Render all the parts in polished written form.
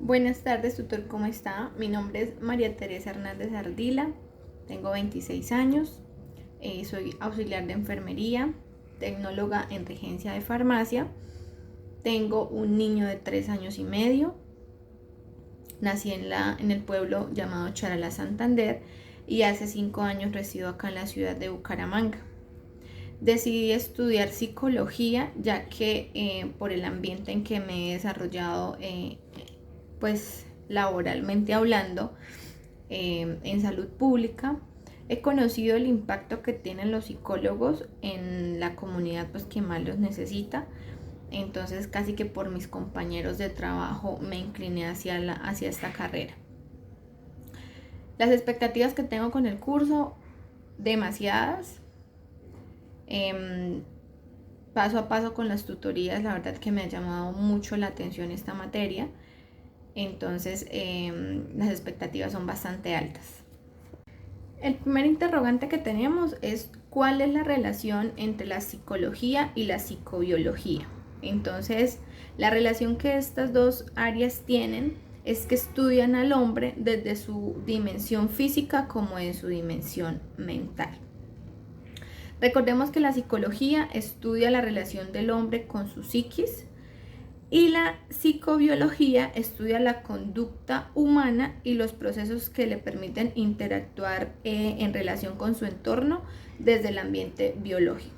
Buenas tardes, tutor, ¿cómo está? Mi nombre es María Teresa Hernández Ardila, tengo 26 años, soy auxiliar de enfermería, tecnóloga en regencia de farmacia, tengo un niño de 3 años y medio, nací en el pueblo llamado Charalá, Santander, y hace 5 años resido acá en la ciudad de Bucaramanga. Decidí estudiar psicología ya que por el ambiente en que me he desarrollado pues laboralmente hablando, en salud pública, he conocido el impacto que tienen los psicólogos en la comunidad pues que más los necesita. Entonces casi que por mis compañeros de trabajo me incliné hacia esta carrera. Las expectativas que tengo con el curso, demasiadas. Paso a paso con las tutorías, la verdad que me ha llamado mucho la atención esta materia. Entonces las expectativas son bastante altas. El primer interrogante que tenemos es ¿cuál es la relación entre la psicología y la psicobiología? Entonces la relación que estas dos áreas tienen es que estudian al hombre desde su dimensión física como en su dimensión mental. Recordemos que la psicología estudia la relación del hombre con su psiquis, y la psicobiología estudia la conducta humana y los procesos que le permiten interactuar en relación con su entorno desde el ambiente biológico.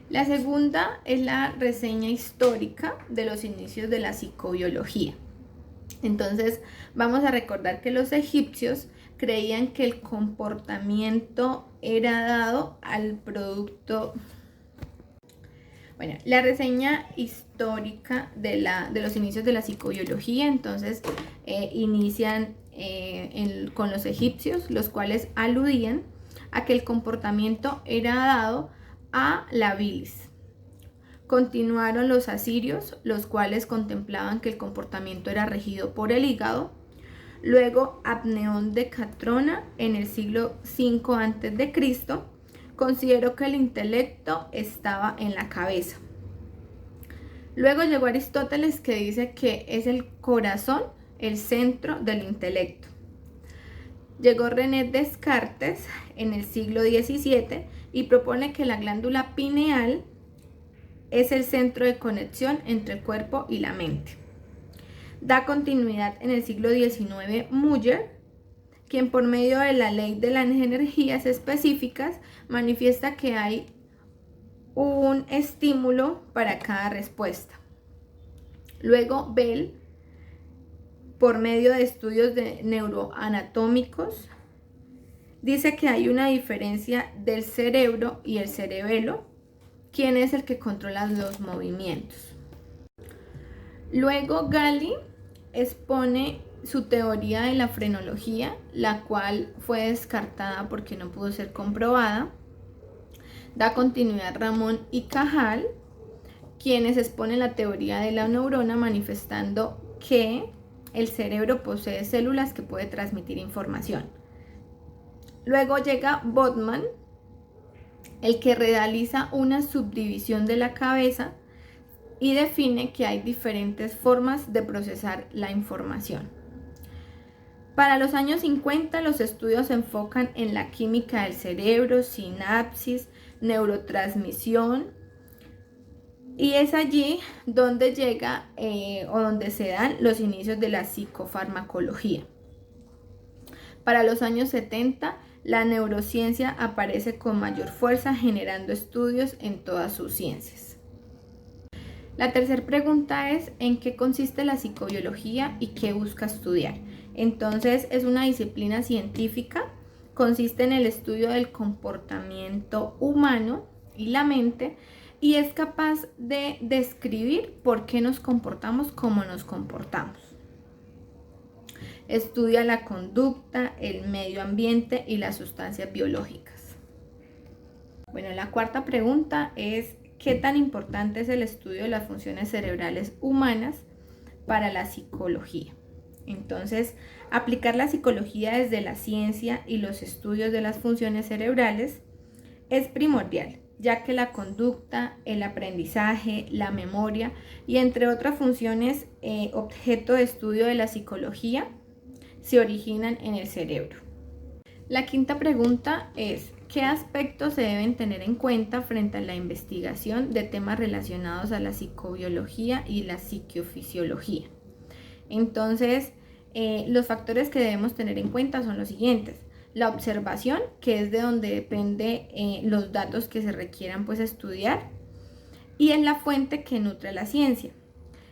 La segunda es la reseña histórica de los inicios de la psicobiología. Entonces vamos a recordar que los egipcios creían que el comportamiento era dado al producto. Bueno, la reseña histórica de los inicios de la psicobiología, entonces inician con los egipcios, los cuales aludían a que el comportamiento era dado a la bilis. Continuaron los asirios, los cuales contemplaban que el comportamiento era regido por el hígado. Luego Abneón de Catrona en el siglo V a.C. consideró que el intelecto estaba en la cabeza. Luego llegó Aristóteles, que dice que es el corazón el centro del intelecto. Llegó René Descartes en el siglo XVII y propone que la glándula pineal es el centro de conexión entre el cuerpo y la mente. Da continuidad en el siglo XIX Müller, quien por medio de la ley de las energías específicas manifiesta que hay un estímulo para cada respuesta. Luego Bell, por medio de estudios neuroanatómicos, dice que hay una diferencia del cerebro y el cerebelo, quien es el que controla los movimientos. Luego Galli expone su teoría de la frenología, la cual fue descartada porque no pudo ser comprobada. Da continuidad Ramón y Cajal, quienes exponen la teoría de la neurona manifestando que el cerebro posee células que puede transmitir información. Luego llega Bodman, el que realiza una subdivisión de la cabeza y define que hay diferentes formas de procesar la información. Para los años 50 los estudios se enfocan en la química del cerebro, sinapsis, neurotransmisión, y es allí donde llega o donde se dan los inicios de la psicofarmacología. Para los años 70 la neurociencia aparece con mayor fuerza, generando estudios en todas sus ciencias. La tercera pregunta es ¿en qué consiste la psicobiología y qué busca estudiar? Entonces es una disciplina científica, consiste en el estudio del comportamiento humano y la mente y es capaz de describir por qué nos comportamos como nos comportamos. Estudia la conducta, el medio ambiente y las sustancias biológicas. Bueno, la cuarta pregunta es ¿qué tan importante es el estudio de las funciones cerebrales humanas para la psicología? Entonces, aplicar la psicología desde la ciencia y los estudios de las funciones cerebrales es primordial, ya que la conducta, el aprendizaje, la memoria y entre otras funciones objeto de estudio de la psicología se originan en el cerebro. La quinta pregunta es, ¿qué aspectos se deben tener en cuenta frente a la investigación de temas relacionados a la psicobiología y la psicofisiología? Entonces, los factores que debemos tener en cuenta son los siguientes. La observación, que es de donde depende los datos que se requieran pues estudiar, y es la fuente que nutre la ciencia.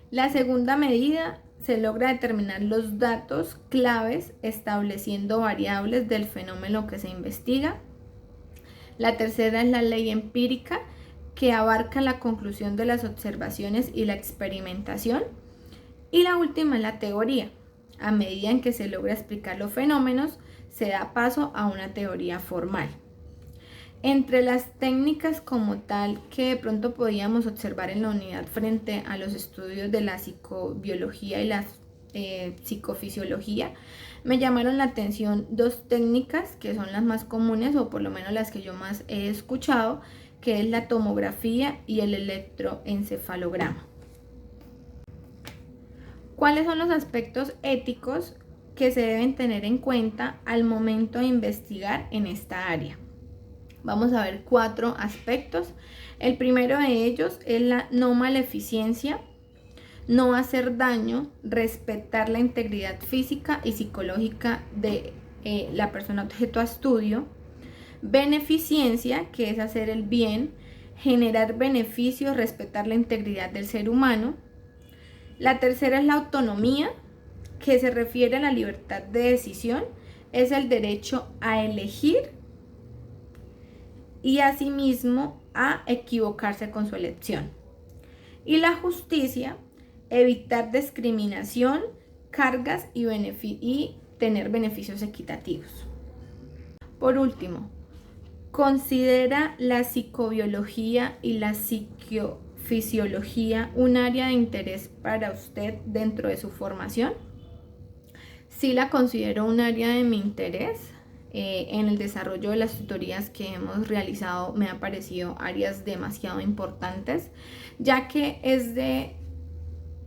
La segunda medida, se logra determinar los datos claves estableciendo variables del fenómeno que se investiga. La tercera es la ley empírica, que abarca la conclusión de las observaciones y la experimentación. Y la última es la teoría. A medida en que se logra explicar los fenómenos, se da paso a una teoría formal. Entre las técnicas como tal que de pronto podíamos observar en la unidad frente a los estudios de la psicobiología y la psicofisiología, me llamaron la atención dos técnicas que son las más comunes, o por lo menos las que yo más he escuchado, que es la tomografía y el electroencefalograma. ¿Cuáles son los aspectos éticos que se deben tener en cuenta al momento de investigar en esta área? Vamos a ver 4 aspectos. El primero de ellos es la no maleficencia, no hacer daño, respetar la integridad física y psicológica de la persona objeto a estudio. Beneficencia, que es hacer el bien, generar beneficios, respetar la integridad del ser humano. La tercera es la autonomía, que se refiere a la libertad de decisión, es el derecho a elegir y asimismo a equivocarse con su elección. Y la justicia, evitar discriminación, cargas y tener beneficios equitativos. Por último, ¿considera la psicobiología y la psicofisiología un área de interés para usted dentro de su formación? Sí, la considero un área de mi interés. En el desarrollo de las tutorías que hemos realizado me han parecido áreas demasiado importantes, ya que es de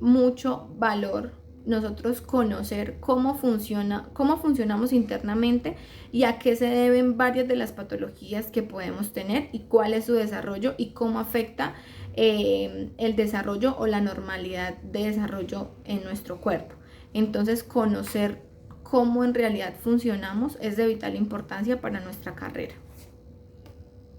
mucho valor nosotros conocer cómo funcionamos internamente y a qué se deben varias de las patologías que podemos tener y cuál es su desarrollo y cómo afecta el desarrollo o la normalidad de desarrollo en nuestro cuerpo. Entonces, conocer cómo en realidad funcionamos es de vital importancia para nuestra carrera.